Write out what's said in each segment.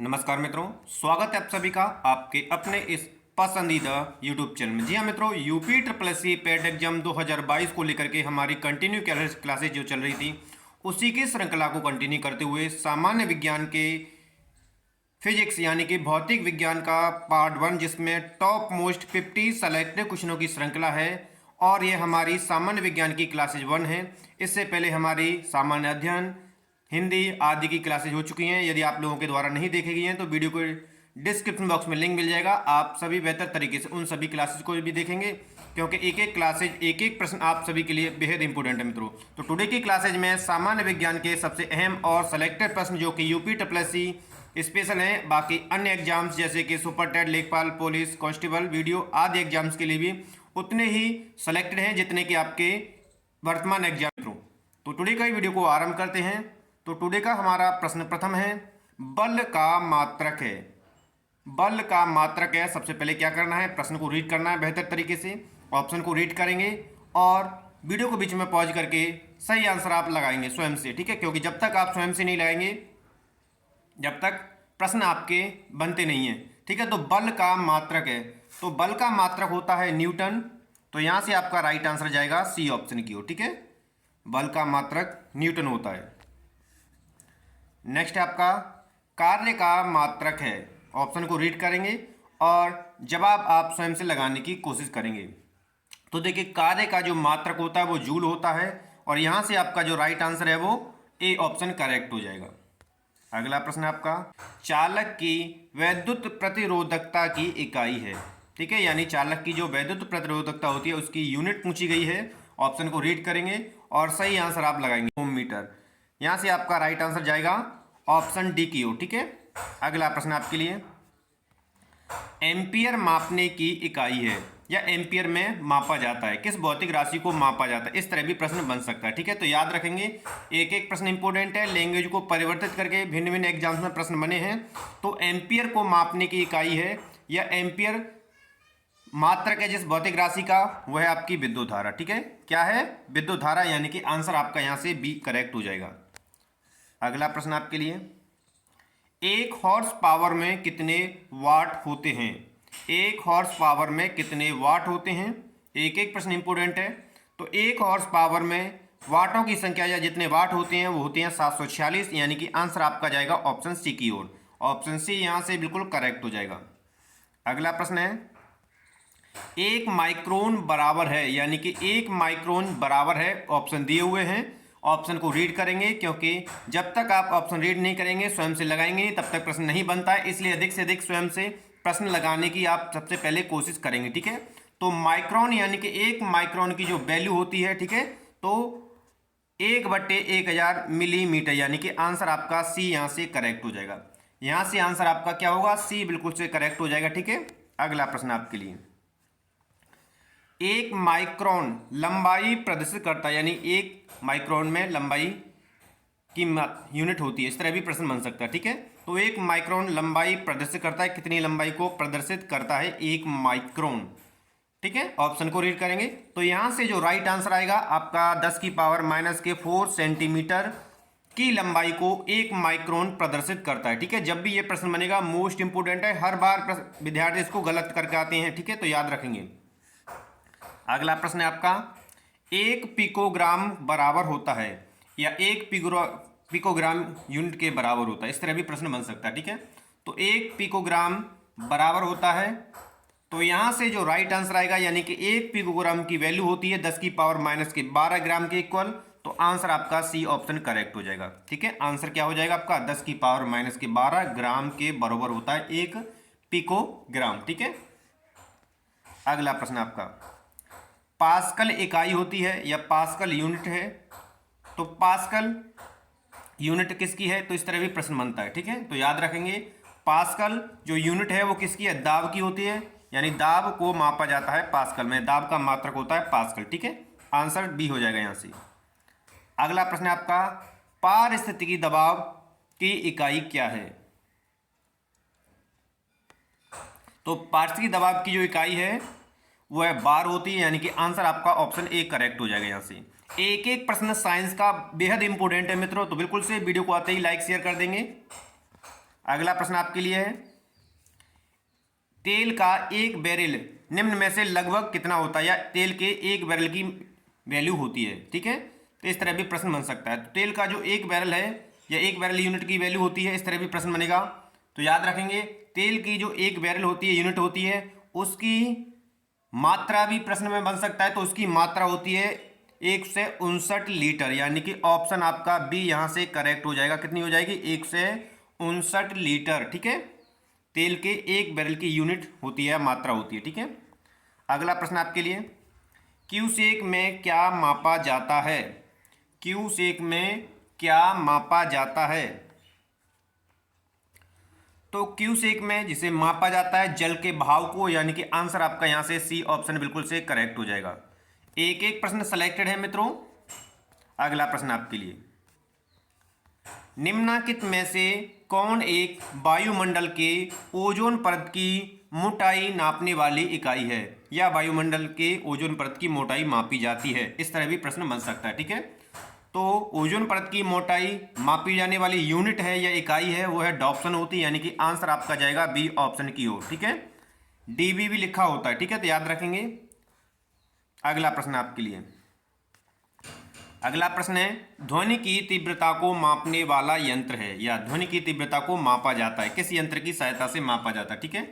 नमस्कार मित्रों, स्वागत है आप सभी का आपके अपने इस पसंदीदा YouTube चैनल में। जी हाँ मित्रों, UP triple S C PET exam 2022 को लेकर के हमारी कंटिन्यू क्लासेज जो चल रही थी उसी की श्रृंखला को कंटिन्यू करते हुए सामान्य विज्ञान के फिजिक्स यानी कि भौतिक विज्ञान का पार्ट 1 जिसमें टॉप मोस्ट 50 सेलेक्टेड क्वेश्चनों की श्रृंखला है और ये हमारी सामान्य विज्ञान की क्लासेज 1 है। इससे पहले हमारी सामान्य अध्ययन, हिंदी आदि की क्लासेज हो चुकी हैं। यदि आप लोगों के द्वारा नहीं देखी गई हैं तो वीडियो को डिस्क्रिप्शन बॉक्स में लिंक मिल जाएगा। आप सभी बेहतर तरीके से उन सभी क्लासेज को भी देखेंगे क्योंकि एक एक क्लासेज एक एक प्रश्न आप सभी के लिए बेहद इंपॉर्टेंट है मित्रों। तो टुडे की क्लासेज में सामान्य विज्ञान के सबसे अहम और सेलेक्टेड प्रश्न जो कि UP triple S C special हैं, बाकी अन्य एग्जाम्स जैसे कि सुपर टेट, लेखपाल, पुलिस कांस्टेबल, वीडियो आदि एग्जाम्स के लिए भी उतने ही सेलेक्टेड हैं जितने कि आपके वर्तमान एग्जाम मित्रों। तो टुडे का ही वीडियो को आरंभ करते हैं। तो टुडे का हमारा प्रश्न प्रथम है, बल का मात्रक है। बल का मात्रक है। सबसे पहले क्या करना है, प्रश्न को रीड करना है बेहतर तरीके से, ऑप्शन को रीड करेंगे और वीडियो को बीच में पॉज करके सही आंसर आप लगाएंगे स्वयं से, ठीक है। क्योंकि जब तक आप स्वयं से नहीं लगाएंगे, जब तक प्रश्न आपके बनते नहीं हैं, ठीक है। तो बल का मात्रक है, तो बल का मात्रक होता है न्यूटन। तो यहां से आपका राइट आंसर जाएगा सी ऑप्शन की ओर, ठीक है। बल का मात्रक न्यूटन होता है। नेक्स्ट है आपका कार्य का मात्रक है। ऑप्शन को रीड करेंगे और जवाब आप स्वयं से लगाने की कोशिश करेंगे। तो देखिए, कार्य का जो मात्रक होता है वो जूल होता है और यहां से आपका जो राइट आंसर है वो ए ऑप्शन करेक्ट हो जाएगा। अगला प्रश्न आपका, चालक की वैद्युत प्रतिरोधकता की इकाई है, ठीक है। यानी चालक की जो वैद्युत प्रतिरोधकता होती है उसकी यूनिट पूछी गई है। ऑप्शन को रीड करेंगे और सही आंसर आप लगाएंगे ओम मीटर। यहां से आपका राइट आंसर जाएगा ऑप्शन डी की ओर, ठीक है। अगला प्रश्न आपके लिए, एम्पियर मापने की इकाई है या एम्पियर में मापा जाता है, किस भौतिक राशि को मापा जाता है, इस तरह भी प्रश्न बन सकता है, ठीक है। तो याद रखेंगे, एक एक प्रश्न इंपॉर्टेंट है। लैंग्वेज को परिवर्तित करके भिन्न भिन्न एग्जाम्स में प्रश्न बने हैं। तो एम्पियर को मापने की इकाई है या एम्पियर मात्रक है जिस भौतिक राशि का, वह है आपकी विद्युत धारा, ठीक है। क्या है, विद्युत धारा, यानी कि आंसर आपका यहां से बी करेक्ट हो जाएगा। अगला प्रश्न आपके लिए, एक हॉर्स पावर में कितने वाट होते हैं। एक हॉर्स पावर में कितने वाट होते हैं, एक एक प्रश्न इंपोर्टेंट है। तो एक हॉर्स पावर में वाटों की संख्या या जितने वाट होते हैं वो होते हैं 746, यानी कि आंसर आपका जाएगा ऑप्शन सी की ओर। ऑप्शन सी यहां से बिल्कुल करेक्ट हो जाएगा। अगला प्रश्न है, एक माइक्रोन बराबर है, यानी कि एक माइक्रोन बराबर है, ऑप्शन दिए हुए हैं। ऑप्शन को रीड करेंगे क्योंकि जब तक आप ऑप्शन रीड नहीं करेंगे, स्वयं से लगाएंगे नहीं, तब तक प्रश्न नहीं बनता है। इसलिए अधिक से अधिक स्वयं से प्रश्न लगाने की आप सबसे पहले कोशिश करेंगे, ठीक है। तो माइक्रोन यानी कि एक माइक्रोन की जो वैल्यू होती है, ठीक है, तो 1/1000 मिलीमीटर, यानी कि आंसर आपका सी यहां से करेक्ट हो जाएगा। यहां से आंसर आपका क्या होगा, सी बिल्कुल से करेक्ट हो जाएगा, ठीक है। अगला प्रश्न आपके लिए, एक माइक्रोन लंबाई प्रदर्शित करता है, यानी एक माइक्रोन में लंबाई की यूनिट होती है, इस तरह भी प्रश्न बन सकता है, ठीक है। तो एक माइक्रोन लंबाई प्रदर्शित करता है, कितनी लंबाई को प्रदर्शित करता है एक माइक्रोन, ठीक है। ऑप्शन को रीड करेंगे तो यहां से जो राइट आंसर आएगा आपका 10⁻⁴ सेंटीमीटर की लंबाई को एक माइक्रोन प्रदर्शित करता है, ठीक है। जब भी ये प्रश्न बनेगा, मोस्ट इंपोर्टेंट है, हर बार विद्यार्थी इसको गलत करके आते हैं, ठीक है, तो याद रखेंगे। अगला प्रश्न है आपका, एक पिकोग्राम बराबर होता है या एक पिकोग्राम यूनिट के बराबर होता है, इस तरह भी प्रश्न बन सकता है, ठीक है। तो एक पिकोग्राम बराबर होता है, तो यहां से जो राइट आंसर आएगा, यानी कि एक पिकोग्राम की वैल्यू होती है 10⁻⁻12 ग्राम के इक्वल, तो आंसर आपका सी ऑप्शन करेक्ट हो जाएगा, ठीक है। आंसर क्या हो जाएगा आपका 10⁻⁻12 ग्राम के बराबर होता है एक पिकोग्राम, ठीक है। अगला प्रश्न आपका, पास्कल इकाई होती है या पास्कल यूनिट है, तो पास्कल यूनिट किसकी है, तो इस तरह भी प्रश्न बनता है, ठीक है। तो याद रखेंगे, पास्कल जो यूनिट है वो किसकी है, दाब की होती है, यानी दाब को मापा जाता है पास्कल में, दाब का मात्रक होता है पास्कल, ठीक है। आंसर बी हो जाएगा यहां से। अगला प्रश्न है आपका, पारिस्थितिकी दबाव की इकाई क्या है। तो पारिस्थितिकी दबाव की जो इकाई है वो है बार होती है, यानी कि आंसर आपका ऑप्शन ए करेक्ट हो जाएगा। यहां से एक एक प्रश्न साइंस का बेहद इंपॉर्टेंट है मित्रों, तो बिल्कुल से वीडियो को आते ही लाइक शेयर कर देंगे। अगला प्रश्न आपके लिए है, तेल का एक बैरल निम्न में से लगभग कितना होता है, या तेल के एक बैरल की वैल्यू होती है। ठीक है, तो इस तरह भी प्रश्न बन सकता है। तो तेल का जो एक बैरल है या एक बैरल यूनिट की वैल्यू होती है, इस तरह भी प्रश्न बनेगा। तो याद रखेंगे, तेल की जो एक बैरल होती है, यूनिट होती है, उसकी मात्रा भी प्रश्न में बन सकता है। तो उसकी मात्रा होती है 159 लीटर, यानी कि ऑप्शन आपका बी यहां से करेक्ट हो जाएगा। कितनी हो जाएगी? 159 लीटर। ठीक है, तेल के एक बैरल की यूनिट होती है, मात्रा होती है। ठीक है, अगला प्रश्न आपके लिए, क्यूसेक में क्या मापा जाता है? क्यूसेक में क्या मापा जाता है? तो क्यूसेक में जिसे मापा जाता है जल के भाव को, यानी कि आंसर आपका यहां से सी ऑप्शन बिल्कुल से करेक्ट हो जाएगा। एक एक प्रश्न सिलेक्टेड है मित्रों। अगला प्रश्न आपके लिए, निम्नलिखित में से कौन एक वायुमंडल के ओजोन परत की मोटाई नापने वाली इकाई है, या वायुमंडल के ओजोन परत की मोटाई मापी जाती है? इस तरह भी प्रश्न बन सकता है। ठीक है, तो ओजोन परत की मोटाई मापी जाने वाली यूनिट है या इकाई है, वो है डॉप्सन होती है, यानी कि आंसर आपका जाएगा बी ऑप्शन की ओर। ठीक है, डीबी भी लिखा होता है। ठीक है, तो याद रखेंगे। अगला प्रश्न आपके लिए, अगला प्रश्न है, ध्वनि की तीव्रता को मापने वाला यंत्र है, या ध्वनि की तीव्रता को मापा जाता है, किस यंत्र की सहायता से मापा जाता है? ठीक है,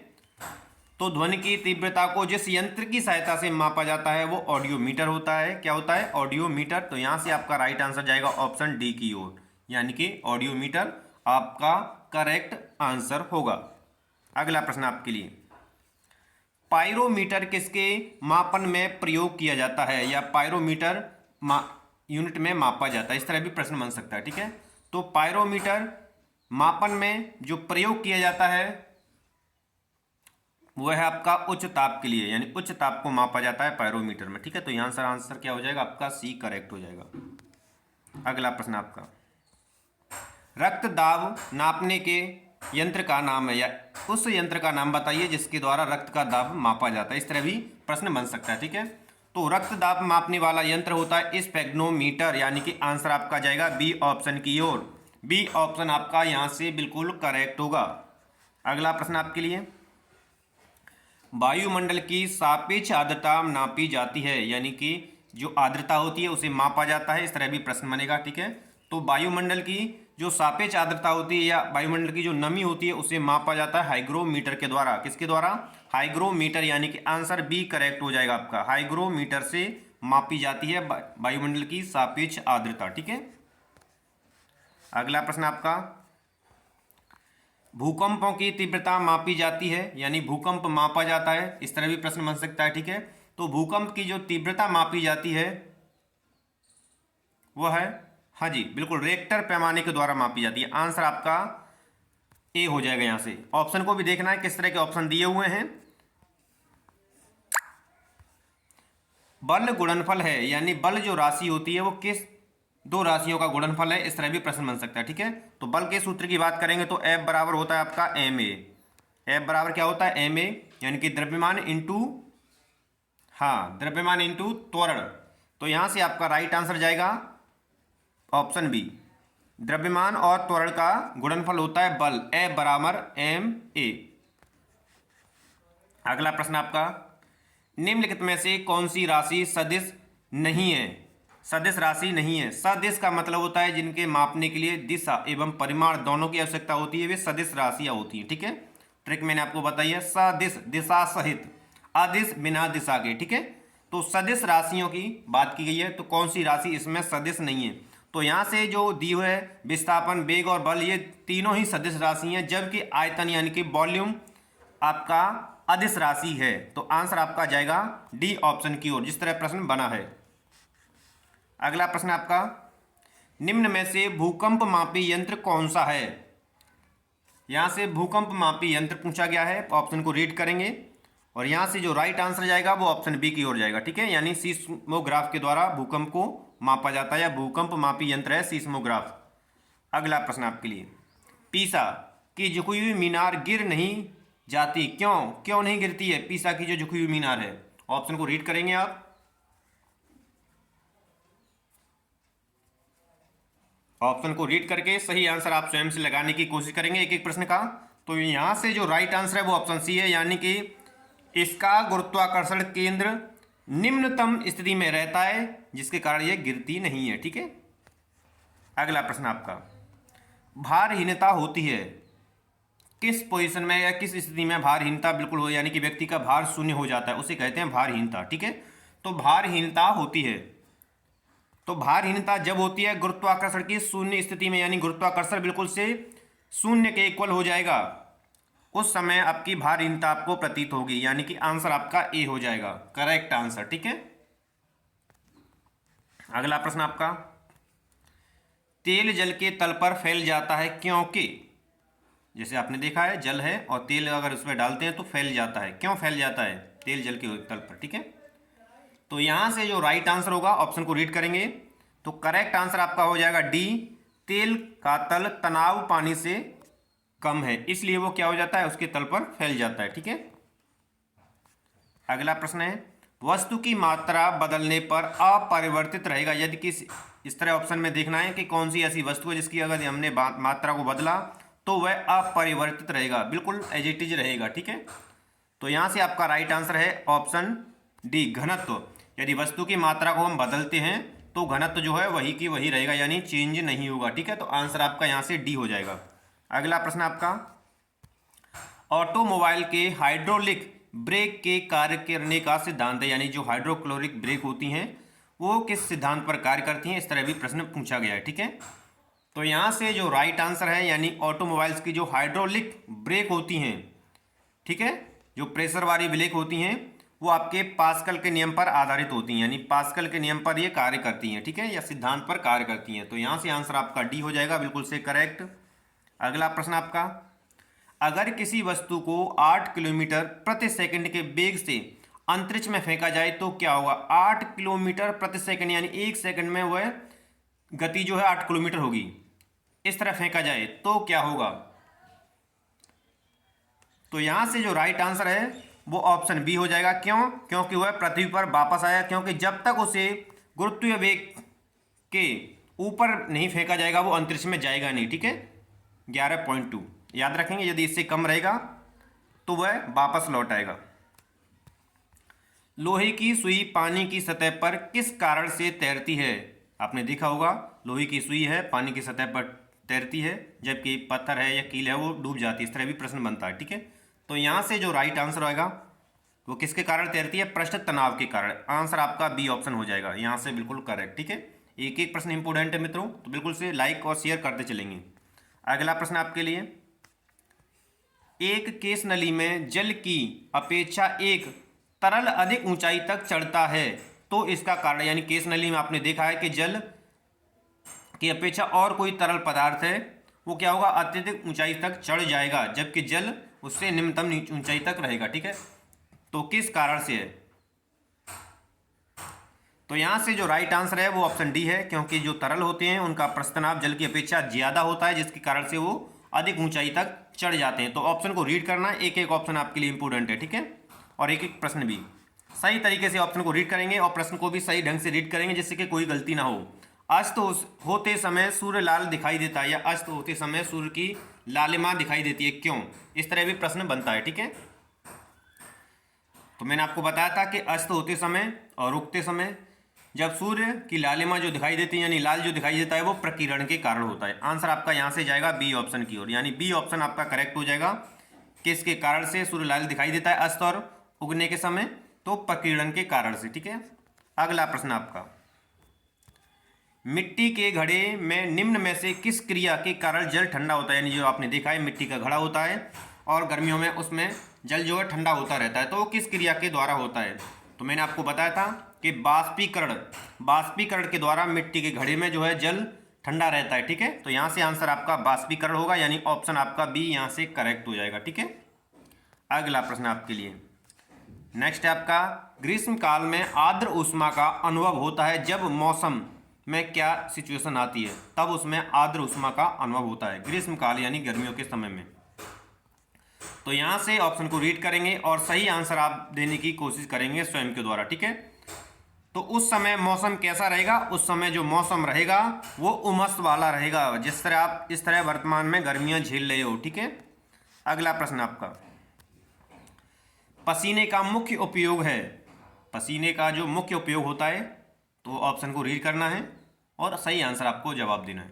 तो ध्वनि की तीव्रता को जिस यंत्र की सहायता से मापा जाता है वो ऑडियोमीटर होता है। क्या होता है? ऑडियोमीटर। तो यहां से आपका राइट आंसर जाएगा ऑप्शन डी की ओर, यानी कि ऑडियोमीटर आपका करेक्ट आंसर होगा। अगला प्रश्न आपके लिए, पायरोमीटर किसके मापन में प्रयोग किया जाता है, या पायरोमीटर यूनिट में मापा जाता है? इस तरह भी प्रश्न बन सकता है। ठीक है, तो पायरोमीटर मापन में जो प्रयोग किया जाता है वो है आपका उच्च ताप के लिए, यानी उच्च ताप को मापा जाता है पायरोमीटर में। ठीक है, तो यहां से आंसर क्या हो जाएगा? आपका सी करेक्ट हो जाएगा। अगला प्रश्न आपका, रक्त दाब नापने के यंत्र का नाम है, या उस यंत्र का नाम बताइए जिसके द्वारा रक्त का दाब मापा जाता है। इस तरह भी प्रश्न बन सकता है। ठीक है, तो रक्त दाब मापने वाला यंत्र होता है स्पेग्नोमीटर, यानी कि आंसर आपका जाएगा बी ऑप्शन की ओर। बी ऑप्शन आपका यहां से बिल्कुल करेक्ट होगा। अगला प्रश्न आपके लिए, वायुमंडल की सापेक्ष आर्द्रता नापी जाती है, यानी कि जो आर्द्रता होती है उसे मापा जाता है। इस तरह भी प्रश्न बनेगा। ठीक है, तो वायुमंडल की जो सापेक्ष आर्द्रता होती है या वायुमंडल की जो नमी होती है उसे मापा जाता है हाइग्रोमीटर के द्वारा। किसके द्वारा? हाइग्रोमीटर, यानी कि आंसर बी करेक्ट हो जाएगा आपका। हाइग्रोमीटर से मापी जाती है वायुमंडल की सापेक्ष आर्द्रता। ठीक है, अगला प्रश्न आपका, भूकंपों की तीव्रता मापी जाती है, यानी भूकंप मापा जाता है। इस तरह भी प्रश्न बन सकता है। ठीक है, तो भूकंप की जो तीव्रता मापी जाती है वो है, हाँ जी बिल्कुल, रेक्टर पैमाने के द्वारा मापी जाती है। आंसर आपका ए हो जाएगा। यहां से ऑप्शन को भी देखना है किस तरह के ऑप्शन दिए हुए हैं। बल गुणनफल है, यानी बल जो राशि होती है वो किस दो राशियों का गुणनफल है? इस तरह भी प्रश्न बन सकता है। ठीक है, तो बल के सूत्र की बात करेंगे तो F बराबर होता है आपका एम ए। एफ बराबर क्या होता है? एम ए, यानी कि द्रव्यमान इंटू, हाँ द्रव्यमान इंटू त्वरण। तो यहां से आपका राइट आंसर जाएगा ऑप्शन बी। द्रव्यमान और त्वरण का गुणनफल होता है बल। F बराबर एम ए। अगला प्रश्न आपका, निम्नलिखित में से कौन सी राशि सदिश नहीं है? सदिश राशि नहीं है। सदिश का मतलब होता है जिनके मापने के लिए दिशा एवं परिमाण दोनों की आवश्यकता होती है, वे सदिश राशियां होती हैं। ठीक है, ट्रिक मैंने आपको बताई है। सदिश दिशा सहित, अदिश बिना दिशा के। ठीक है, तो सदिश राशियों की बात की गई है, तो कौन सी राशि इसमें सदिश नहीं है? तो यहां से जो दी हुई है विस्थापन, वेग और बल, ये तीनों ही सदिश राशि हैं, जबकि आयतन यानी कि वॉल्यूम आपका अदिश राशि है। तो आंसर आपका जाएगा डी ऑप्शन की ओर, जिस तरह प्रश्न बना है। अगला प्रश्न आपका, निम्न में से भूकंप मापी यंत्र कौन सा है? यहां से भूकंप मापी यंत्र पूछा गया है, ऑप्शन को रीड करेंगे और यहां से जो राइट आंसर जाएगा वो ऑप्शन बी की ओर जाएगा। ठीक है, यानी सीस्मोग्राफ के द्वारा भूकंप को मापा जाता है, या भूकंप मापी यंत्र है सीस्मोग्राफ। अगला प्रश्न आपके लिए, पीसा की झुकी हुई मीनार गिर नहीं जाती, क्यों? क्यों नहीं गिरती है पीसा की जो झुकी हुई मीनार है? ऑप्शन को रीड करेंगे आप। ऑप्शन को रीड करके सही आंसर आप स्वयं से लगाने की कोशिश करेंगे एक एक प्रश्न का। तो यहाँ से जो राइट आंसर है वो ऑप्शन सी है, यानी कि इसका गुरुत्वाकर्षण केंद्र निम्नतम स्थिति में रहता है, जिसके कारण ये गिरती नहीं है। ठीक है, अगला प्रश्न आपका, भारहीनता होती है किस पोजीशन में या किस स्थिति में भारहीनता बिल्कुल हो, यानी कि व्यक्ति का भार शून्य हो जाता है, उसे कहते हैं भारहीनता। ठीक है, तो भारहीनता होती है, तो भारहीनता जब होती है गुरुत्वाकर्षण की शून्य स्थिति में, यानी गुरुत्वाकर्षण बिल्कुल से शून्य के इक्वल हो जाएगा, उस समय आपकी भारहीनता आपको प्रतीत होगी, यानी कि आंसर आपका ए हो जाएगा, करेक्ट आंसर। ठीक है, अगला प्रश्न आपका, तेल जल के तल पर फैल जाता है क्योंकि, जैसे आपने देखा है जल है और तेल अगर उसमें डालते हैं तो फैल जाता है, क्यों फैल जाता है तेल जल के तल पर। ठीक है, तो यहां से जो राइट आंसर होगा ऑप्शन को रीड करेंगे तो करेक्ट आंसर आपका हो जाएगा डी, तेल का तल तनाव पानी से कम है, इसलिए वो क्या हो जाता है, उसके तल पर फैल जाता है। ठीक है, अगला प्रश्न है, वस्तु की मात्रा बदलने पर अपरिवर्तित रहेगा यदि किस, इस तरह ऑप्शन में देखना है कि कौन सी ऐसी वस्तु है जिसकी अगर हमने मात्रा को बदला तो वह अपरिवर्तित रहेगा, बिल्कुल एज इट इज रहेगा। ठीक है, तो यहां से आपका राइट आंसर है ऑप्शन डी, घनत्व। यदि वस्तु की मात्रा को हम बदलते हैं तो घनत्व जो है वही की वही रहेगा, यानी चेंज नहीं होगा। ठीक है, तो आंसर आपका यहां से डी हो जाएगा। अगला प्रश्न आपका, ऑटोमोबाइल के हाइड्रोलिक ब्रेक के कार्य करने का सिद्धांत है, यानी जो हाइड्रोक्लोरिक ब्रेक होती हैं वो किस सिद्धांत पर कार्य करती हैं, इस तरह भी प्रश्न पूछा गया है। ठीक है, तो यहाँ से जो राइट आंसर है, यानी ऑटोमोबाइल्स की जो हाइड्रोलिक ब्रेक होती हैं, ठीक है, जो प्रेशर वाली ब्रेक होती हैं वो आपके पास्कल के नियम पर आधारित होती हैं, यानी पास्कल के नियम पर ये कार्य करती हैं। ठीक है, या सिद्धांत पर कार्य करती हैं, तो यहाँ से आंसर आपका डी हो जाएगा, बिल्कुल से करेक्ट। अगला प्रश्न आपका, अगर किसी वस्तु को 8 किलोमीटर प्रति सेकंड के वेग से अंतरिक्ष में फेंका जाए तो क्या होगा। 8 किलोमीटर प्रति सेकंड, यानी एक सेकंड में वह गति जो है 8 किलोमीटर होगी, इस तरह फेंका जाए तो क्या होगा। तो यहां से जो राइट आंसर है वो ऑप्शन बी हो जाएगा, क्यों, क्योंकि वह पृथ्वी पर वापस आया, क्योंकि जब तक उसे गुरुत्वीय वेग के ऊपर नहीं फेंका जाएगा वो अंतरिक्ष में जाएगा नहीं। ठीक है, 11.2 याद रखेंगे, यदि इससे कम रहेगा तो वह वापस लौट आएगा। लोहे की सुई पानी की सतह पर किस कारण से तैरती है। आपने देखा होगा लोहे की सुई है, पानी की सतह पर तैरती है, जबकि पत्थर है या कील है वो डूब जाती है, इस तरह भी प्रश्न बनता है। ठीक है, तो यहाँ से जो राइट आंसर आएगा वो किसके कारण तैरती है, पृष्ठ तनाव के कारण। आंसर आपका बी ऑप्शन हो जाएगा, यहाँ से बिल्कुल करेक्ट। ठीक है, एक एक प्रश्न इंपोर्टेंट है मित्रों, तो बिल्कुल से लाइक और शेयर करते चलेंगे। अगला प्रश्न आपके लिए, एक केस नली में जल की अपेक्षा एक तरल अधिक ऊंचाई तक चढ़ता है तो इसका कारण, यानी केस नली में आपने देखा है कि जल की अपेक्षा और कोई तरल पदार्थ है वो क्या होगा, अत्यधिक ऊंचाई तक चढ़ जाएगा, जबकि जल उससे निम्नतम ऊंचाई तक रहेगा। ठीक है, तो किस कारण से है। तो यहां से जो राइट आंसर है वो ऑप्शन डी है, क्योंकि जो तरल होते हैं उनका पृष्ठ तनाव जल की अपेक्षा ज्यादा होता है, जिसके कारण से वो अधिक ऊंचाई तक चढ़ जाते हैं। तो ऑप्शन को रीड करना, एक एक ऑप्शन आपके लिए इंपोर्टेंट है। ठीक है, और एक एक प्रश्न भी सही तरीके से ऑप्शन को रीड करेंगे और प्रश्न को भी सही ढंग से रीड करेंगे, जिससे कि कोई गलती ना हो। अस्त होते समय सूर्य लाल दिखाई देता है, या अस्त होते समय सूर्य की लालिमा दिखाई देती है, क्यों, इस तरह भी प्रश्न बनता है। ठीक है, तो मैंने आपको बताया था कि अस्त होते समय और उगते समय जब सूर्य की लालिमा जो दिखाई देती है, यानी लाल जो दिखाई देता है, वो प्रकीर्णन के कारण होता है। आंसर आपका यहाँ से जाएगा बी ऑप्शन की ओर, यानी बी ऑप्शन आपका करेक्ट हो जाएगा। किसके कारण से सूर्य लाल दिखाई देता है अस्त और उगने के समय, तो प्रकीर्णन के कारण से। ठीक है, अगला प्रश्न आपका, मिट्टी के घड़े में निम्न में से किस क्रिया के कारण जल ठंडा होता है। यानी जो आपने देखा है मिट्टी का घड़ा होता है और गर्मियों में उसमें जल जो है ठंडा होता रहता है, तो वो किस क्रिया के द्वारा होता है। तो मैंने आपको बताया था कि बाष्पीकरण के द्वारा मिट्टी के घड़े में जो है जल ठंडा रहता है। ठीक है, तो यहाँ से आंसर आपका बाष्पीकरण होगा, यानी ऑप्शन आपका बी यहाँ से करेक्ट हो जाएगा। ठीक है, अगला प्रश्न आपके लिए नेक्स्ट है आपका, ग्रीष्म काल में आर्द्र ऊष्मा का अनुभव होता है जब मौसम में क्या सिचुएशन आती है, तब उसमें आर्द्र ऊष्मा का अनुभव होता है ग्रीष्म काल यानी गर्मियों के समय में। तो यहां से ऑप्शन को रीड करेंगे और सही आंसर आप देने की कोशिश करेंगे स्वयं के द्वारा। ठीक है, तो उस समय मौसम कैसा रहेगा? उस समय जो मौसम रहेगा वो उमस वाला रहेगा, जिस तरह आप इस तरह वर्तमान में गर्मियां झेल रहे हो। ठीक है, अगला प्रश्न आपका, पसीने का मुख्य उपयोग है। पसीने का जो मुख्य उपयोग होता है, तो ऑप्शन को रीड करना है और सही आंसर आपको जवाब देना है।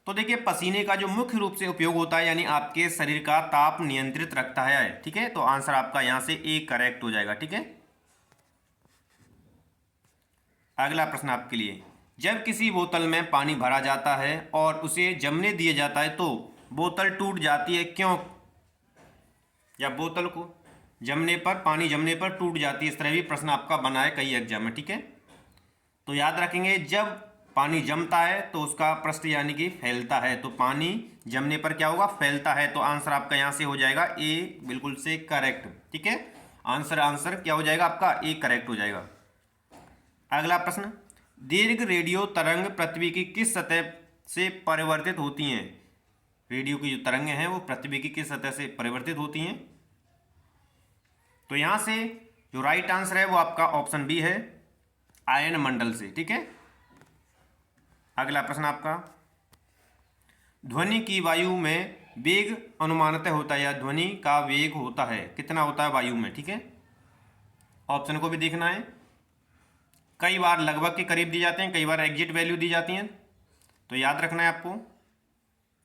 तो देखिए, पसीने का जो मुख्य रूप से उपयोग होता है, यानी आपके शरीर का ताप नियंत्रित रखता है। ठीक है, तो आंसर आपका यहां से ए करेक्ट हो जाएगा। ठीक है, अगला प्रश्न आपके लिए, जब किसी बोतल में पानी भरा जाता है और उसे जमने दिया जाता है तो बोतल टूट जाती है, क्यों? या बोतल को जमने पर, पानी जमने पर टूट जाती है, इस तरह भी प्रश्न आपका बना है कई एग्जाम में। ठीक है, तो याद रखेंगे, जब पानी जमता है तो उसका पृष्ठ यानी कि फैलता है, तो पानी जमने पर क्या होगा? फैलता है। तो आंसर आपका यहां से हो जाएगा ए बिल्कुल से करेक्ट। ठीक है, आंसर क्या हो जाएगा आपका? ए करेक्ट हो जाएगा। अगला प्रश्न, दीर्घ रेडियो तरंग पृथ्वी की किस सतह से परिवर्तित होती हैं? रेडियो की जो तरंगें हैं वो पृथ्वी की किस सतह से परिवर्तित होती हैं? तो यहां से जो राइट आंसर है वो आपका ऑप्शन बी है, आयन मंडल से। ठीक है, अगला प्रश्न आपका, ध्वनि की वायु में वेग अनुमानतः होता है, या ध्वनि का वेग होता है, कितना होता है वायु में? ठीक है, ऑप्शन को भी देखना है। कई बार लगभग के करीब दिए जाते हैं, कई बार एग्जिट वैल्यू दी जाती हैं, तो याद रखना है आपको।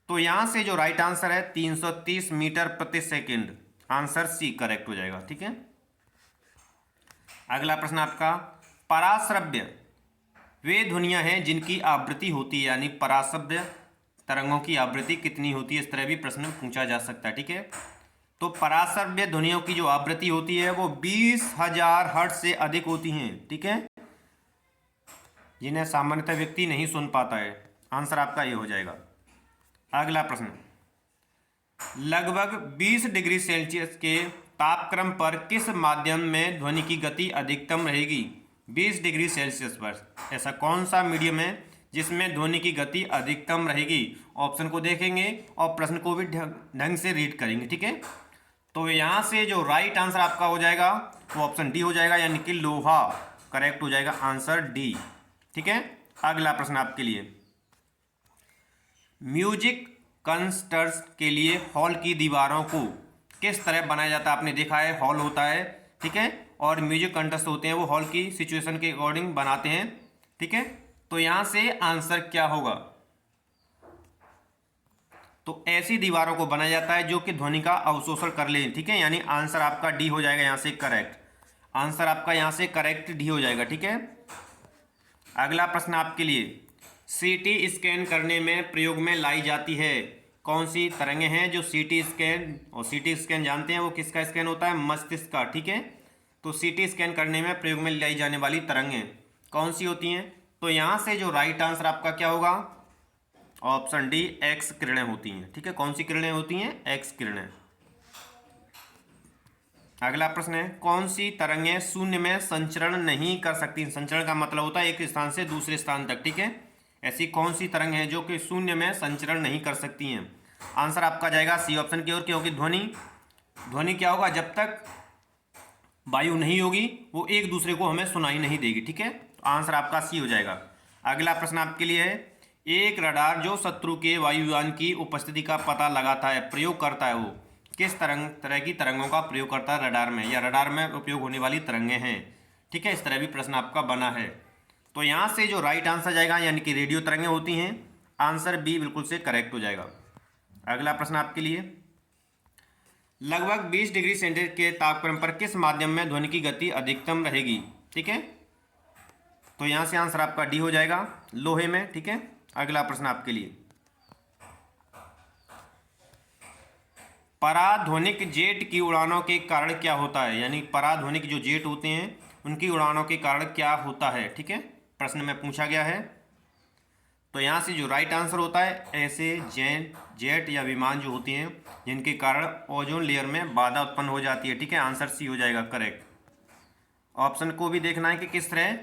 तो यहां से जो राइट आंसर है 330 मीटर प्रति सेकेंड, आंसर सी करेक्ट हो जाएगा। ठीक है, अगला प्रश्न आपका, पराश्रव्य वे ध्वनियां हैं जिनकी आवृत्ति होती है, यानी पराश्रव्य तरंगों की आवृत्ति कितनी होती है, इस तरह भी प्रश्न पूछा जा सकता है। ठीक है, तो पराश्रव्य ध्वनियों की जो आवृत्ति होती है वो 20,000 हर्ट्ज से अधिक होती हैं। ठीक है, जिन्हें सामान्यतः व्यक्ति नहीं सुन पाता है। आंसर आपका ये हो जाएगा। अगला प्रश्न, लगभग 20 डिग्री सेल्सियस के तापक्रम पर किस माध्यम में ध्वनि की गति अधिकतम रहेगी? 20 डिग्री सेल्सियस पर ऐसा कौन सा मीडियम है जिसमें ध्वनि की गति अधिकतम रहेगी? ऑप्शन को देखेंगे और प्रश्न को भी ढंग से रीड करेंगे। ठीक है, तो यहां से जो राइट आंसर आपका हो जाएगा वो ऑप्शन डी हो जाएगा, यानी कि लोहा करेक्ट हो जाएगा, आंसर डी। ठीक है, अगला प्रश्न आपके लिए, म्यूजिक कंसर्ट्स के लिए हॉल की दीवारों को किस तरह बनाया जाता है? आपने देखा है हॉल होता है, ठीक है, और म्यूजिक कंटेस्ट होते हैं, वो हॉल की सिचुएशन के अकॉर्डिंग बनाते हैं। ठीक है, तो यहां से आंसर क्या होगा? तो ऐसी दीवारों को बनाया जाता है जो कि ध्वनि का अवशोषण कर ले। ठीक है, यानी आंसर आपका डी हो जाएगा यहां से करेक्ट, आंसर आपका यहां से करेक्ट डी हो जाएगा। ठीक है, अगला प्रश्न आपके लिए, सीटी स्कैन करने में प्रयोग में लाई जाती है कौन सी तरंगें हैं जो सीटी स्कैन, और सीटी स्कैन जानते हैं वो किसका स्कैन होता है? मस्तिष्क का। ठीक है, तो सीटी स्कैन करने में प्रयोग में लाई जाने वाली तरंगें कौन सी होती हैं? तो यहां से जो राइट आंसर आपका क्या होगा? ऑप्शन डी, एक्स किरणें होती हैं। ठीक है, कौन सी किरणें होती हैं? एक्स किरणें। अगला प्रश्न है, कौन सी तरंगें शून्य में संचरण नहीं कर सकती? संचरण का मतलब होता है एक स्थान से दूसरे स्थान तक। ठीक है, ऐसी कौन सी तरंग हैं जो कि शून्य में संचरण नहीं कर सकती हैं? आंसर आपका जाएगा सी ऑप्शन की ओर, क्योंकि ध्वनि क्या होगा? जब तक वायु नहीं होगी वो एक दूसरे को हमें सुनाई नहीं देगी। ठीक है, तो आंसर आपका सी हो जाएगा। अगला प्रश्न आपके लिए है, एक रडार जो शत्रु के वायुयान की उपस्थिति का पता लगाता है, प्रयोग करता है, वो किस तरह की तरंगों का प्रयोग करता है रडार में, या रडार में उपयोग होने वाली तरंगें हैं? ठीक है, इस तरह भी प्रश्न आपका बना है। तो यहां से जो राइट आंसर जाएगा, यानी कि रेडियो तरंगें होती हैं, आंसर बी बिल्कुल से करेक्ट हो जाएगा। अगला प्रश्न आपके लिए, लगभग 20 डिग्री सेंटीग्रेड के तापक्रम पर किस माध्यम में ध्वनि की गति अधिकतम रहेगी? ठीक है, तो यहां से आंसर आपका डी हो जाएगा, लोहे में। ठीक है, अगला प्रश्न आपके लिए, पराध्वनिक जेट की उड़ानों के कारण क्या होता है? यानी पराध्वनिक जो जेट होते हैं उनकी उड़ानों के कारण क्या होता है? ठीक है, प्रश्न में पूछा गया है। तो यहाँ से जो राइट आंसर होता है, ऐसे जेट या विमान जो होती हैं जिनके कारण ओजोन लेयर में बाधा उत्पन्न हो जाती है। ठीक है, आंसर सी हो जाएगा करेक्ट। ऑप्शन को भी देखना है कि किस तरह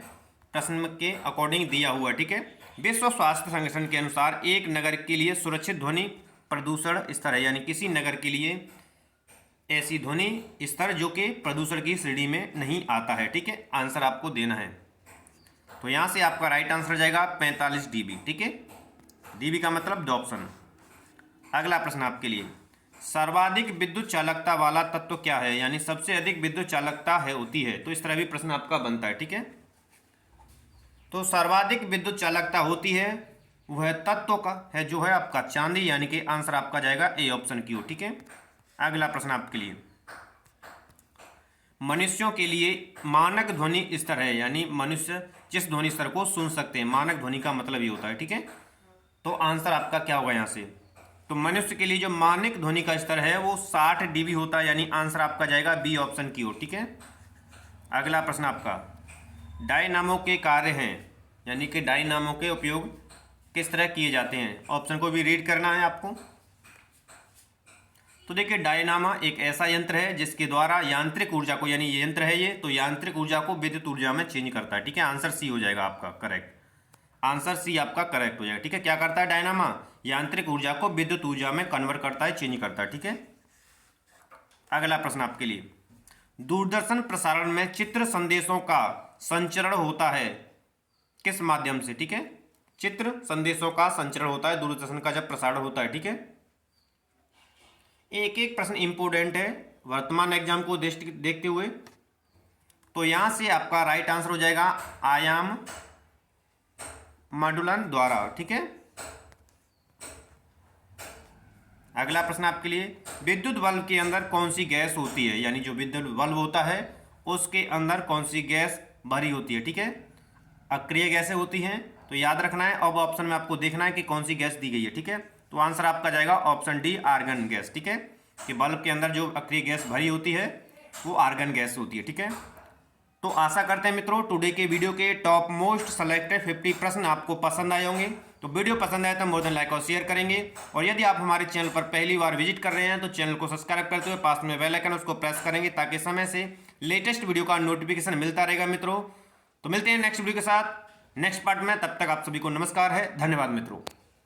प्रश्न के अकॉर्डिंग दिया हुआ है। ठीक है, विश्व स्वास्थ्य संगठन के अनुसार एक नगर के लिए सुरक्षित ध्वनि प्रदूषण स्तर है, यानी किसी नगर के लिए ऐसी ध्वनि स्तर जो कि प्रदूषण की श्रेणी में नहीं आता है। ठीक है, आंसर आपको देना है। तो यहाँ से आपका राइट आंसर जाएगा 45 dB। ठीक है, dB का मतलब डॉप्सन। अगला प्रश्न आपके लिए, सर्वाधिक विद्युत चालकता वाला तत्व क्या है, यानी सबसे अधिक विद्युत चालकता है होती है। तो इस तरह भी प्रश्न आपका बनता है। ठीक है, तो सर्वाधिक विद्युत चालकता होती है वह तत्व का है जो है आपका चांदी, यानी कि आंसर आपका जाएगा ए ऑप्शन की ओर। ठीक है, अगला प्रश्न आपके लिए, मनुष्यों के लिए मानक ध्वनि स्तर है, यानी मनुष्य जिस ध्वनि स्तर को सुन सकते हैं, मानक ध्वनि का मतलब ये होता है। ठीक है, तो आंसर आपका क्या होगा यहाँ से, तो मनुष्य के लिए जो मानक ध्वनि का स्तर है वो 60 dB होता है, यानी आंसर आपका जाएगा बी ऑप्शन की ओर। ठीक है, अगला प्रश्न आपका, डायनामो के कार्य हैं, यानी कि डायनामो के उपयोग किस तरह किए जाते हैं। ऑप्शन को भी रीड करना है आपको। तो देखिए, डायनामा एक ऐसा यंत्र है जिसके द्वारा यांत्रिक ऊर्जा को, यानी ये यंत्र है ये, तो यांत्रिक ऊर्जा को विद्युत ऊर्जा में चेंज करता है। ठीक है, आंसर सी हो जाएगा आपका करेक्ट। आंसर सी आपका करेक्ट हो जाएगा। ठीक है, क्या करता है डायनामा, यांत्रिक ऊर्जा को विद्युत ऊर्जा में कन्वर्ट करता है, चेंज करता है। ठीक है, अगला प्रश्न आपके लिए, दूरदर्शन प्रसारण में चित्र संदेशों का संचरण होता है किस माध्यम से। ठीक है, चित्र संदेशों का संचरण होता है दूरदर्शन का जब प्रसारण होता है। ठीक है, एक एक प्रश्न इंपोर्टेंट है वर्तमान एग्जाम को देखते हुए। तो यहां से आपका राइट आंसर हो जाएगा आयाम मॉड्यूलन द्वारा। ठीक है, अगला प्रश्न आपके लिए, विद्युत बल्ब के अंदर कौन सी गैस होती है, यानी जो विद्युत बल्ब होता है उसके अंदर कौन सी गैस भरी होती है। ठीक है, अक्रिय गैसें होती हैं, तो याद रखना है। अब ऑप्शन में आपको देखना है कि कौन सी गैस दी गई है। ठीक है, तो आंसर आपका जाएगा ऑप्शन डी आर्गन गैस। ठीक है, कि बल्ब के अंदर जो अक्रिय गैस भरी होती है वो आर्गन गैस होती है। ठीक है, तो आशा करते हैं मित्रों टुडे के वीडियो के टॉप मोस्ट सेलेक्टेड 50 प्रश्न आपको पसंद आए होंगे। तो वीडियो पसंद आए तो मोर देन लाइक और शेयर करेंगे, और यदि आप हमारे चैनल पर पहली बार विजिट कर रहे हैं तो चैनल को सब्सक्राइब करते हुए पास में बेल आइकन उसको प्रेस करेंगे ताकि समय से लेटेस्ट वीडियो का नोटिफिकेशन मिलता रहेगा मित्रों। तो मिलते हैं नेक्स्ट वीडियो के साथ नेक्स्ट पार्ट में, तब तक आप सभी को नमस्कार है, धन्यवाद मित्रों।